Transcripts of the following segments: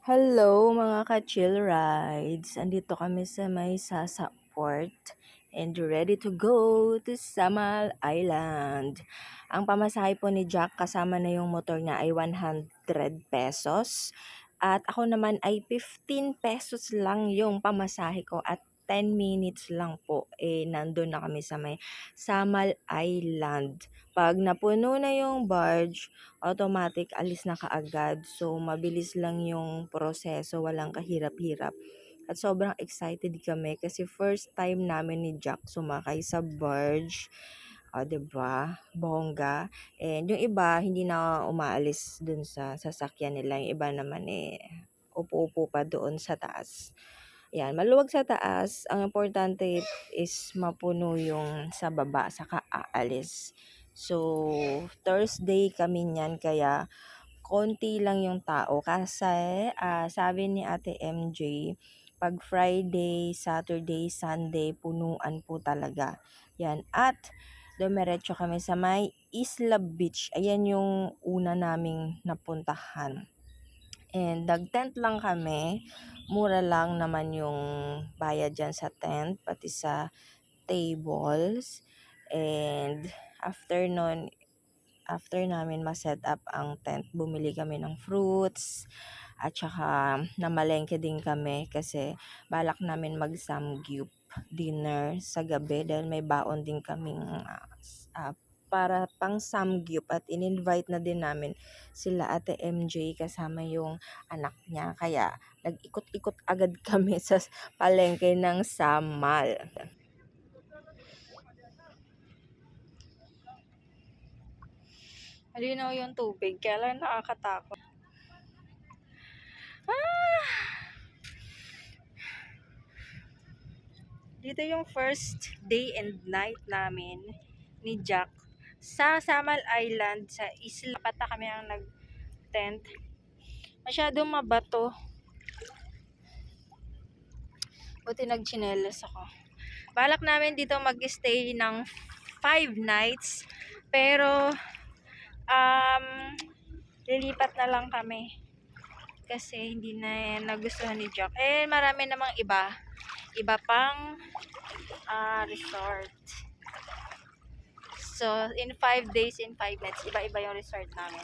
Hello mga ka-chill rides! Andito kami sa may Sasa Port and ready to go to Samal Island. Ang pamasahe po ni Jack kasama na yung motor niya ay 100 pesos. At ako naman ay 15 pesos lang yung pamasahe ko at 10 minutes lang po nandun na kami sa may Samal Island. Pag napuno na yung barge, automatic alis na kaagad. So, mabilis lang yung proseso, walang kahirap-hirap. At sobrang excited kami kasi first time namin ni Jack sumakay sa barge. O, diba? Bongga. And yung iba, hindi na umaalis dun sa sasakyan nila. Yung iba naman upo-upo pa doon sa taas. Yan, maluwag sa taas. Ang importante is mapuno yung sa baba, saka aalis. So, Thursday kami niyan, kaya konti lang yung tao. Kasi sabi ni Ate MJ, pag Friday, Saturday, Sunday, punuan po talaga. Yan. At dumiretso kami sa may Isla Beach. Ayan yung una naming napuntahan. And nag-tent lang kami. Mura lang naman yung bayad dyan sa tent, pati sa tables. And after namin ma-set up ang tent, bumili kami ng fruits. At saka namalengke din kami kasi balak namin mag-samgyup dinner sa gabi dahil may baon din kaming para pang samgyup at in-invite na din namin sila Ate MJ kasama yung anak niya. Kaya nag-ikot-ikot agad kami sa palengke ng Samal. Malinaw yung tubig, kaya lang nakakatakot. Dito yung first day and night namin ni Jack sa Samal Island, sa isla. Pata kami ang nag-tent. Masyadong mabato. Buti nag-chinelas ako. Balak namin dito mag-stay ng 5 nights. Pero, lilipat na lang kami. Kasi hindi na nagustuhan ni Jack. Marami namang iba pang resort. So, in 5 days, in 5 nights, iba-iba yung resort namin.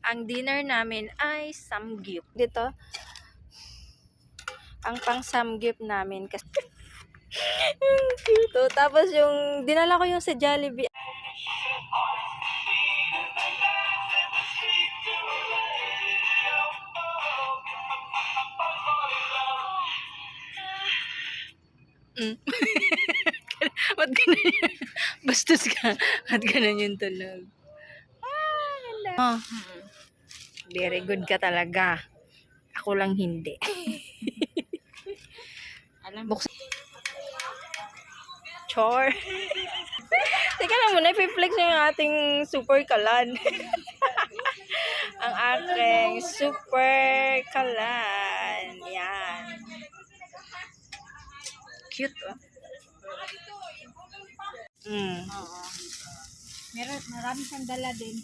Ang dinner namin ay samgyup. Dito, ang pang samgyup namin kasi cute. Tapos yung dinala ko yung sa Jollibee. Ba't ganun yun? Bastos ka. Ba't ganun yung tulog? Oh, very good ka talaga. Ako lang hindi. Buksan. Chor. Teka lang muna, i-flex yung ating super kalan. Ang aking super kalan. Yan. Cute, oh. Oo. Marami siyang dala din.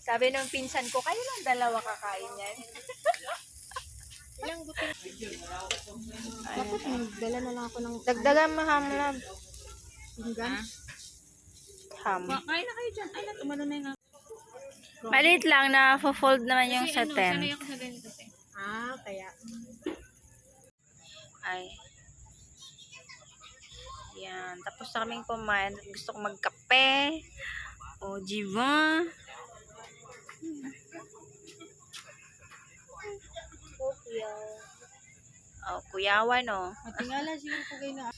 Sabi nung pinsan ko, kayo lang dalawa kakain yan. Ilang butil? Dapat dala na lang ako ng Dagdagan mo ham lang. pinggan. Ham. Kain na kayo dyan. Ay, umano na yung Maliit lang, na-fold naman yung sa tent. sanay ako sa ganito kasi. Kaya. Ay. Yan. Tapos na kaming kumain. Gusto ko magkape. O, diba? O, kuyawan, o. Matingala siguro ko kayo na.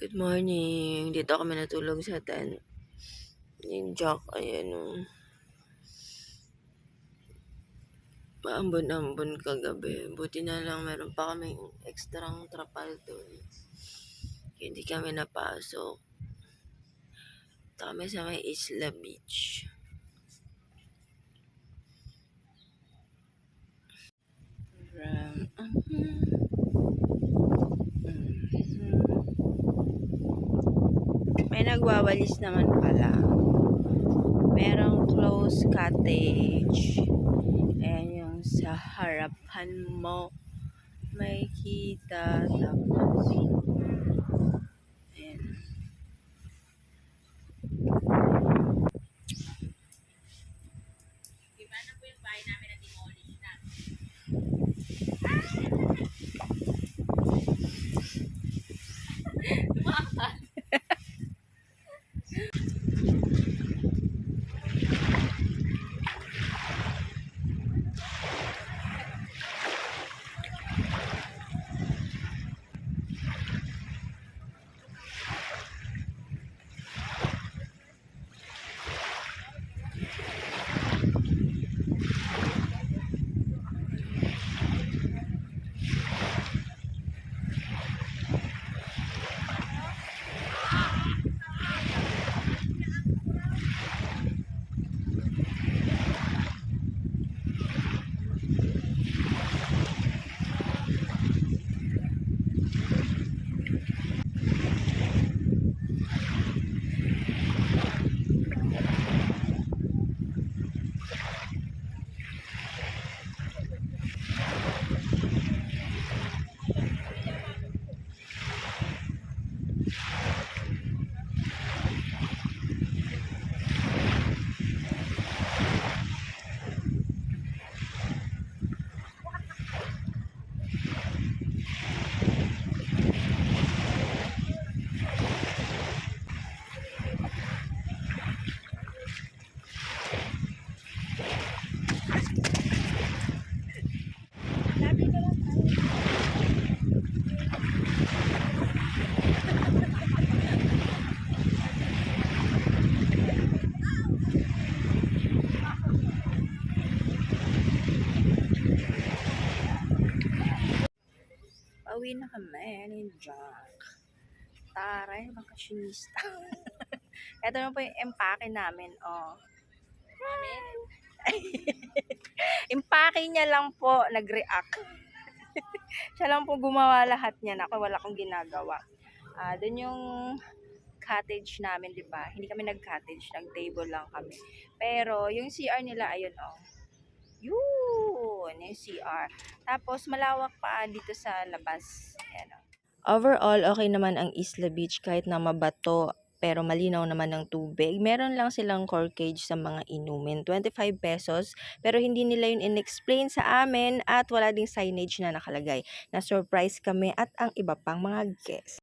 Good morning. Dito kami natulog sa tent. Yung Jack, ayan, o. Maambon-ambon kagabi. Buti na lang meron pa kaming ekstrang trapal doon. Hindi kami napasok. Ito kami sa may Isla Beach. May nagwawalis naman pala. Merong close cottage. Ayan yung sa harapan mo. May kita. Tapos, ayan. Pauwi na kami ni Jack. Taray, bakasyonista. Ito na po yung empake namin, oh. Empake niya lang po, nag-react. Siya lang po gumawa lahat niyan. Ako wala akong ginagawa. Doon yung cottage namin, di ba? Hindi kami nag-cottage, nag-table lang kami. Pero yung CR nila, ayun, oh. Yun, yung CR. Tapos, malawak pa dito sa labas. Ayan, oh. Overall, okay naman ang Isla Beach kahit na mabato pero malinaw naman ng tubig. Meron lang silang corkage sa mga inumin. 25 pesos. Pero hindi nila yun in-explain sa amin at wala ding signage na nakalagay. Na-surprise kami at ang iba pang mga guests.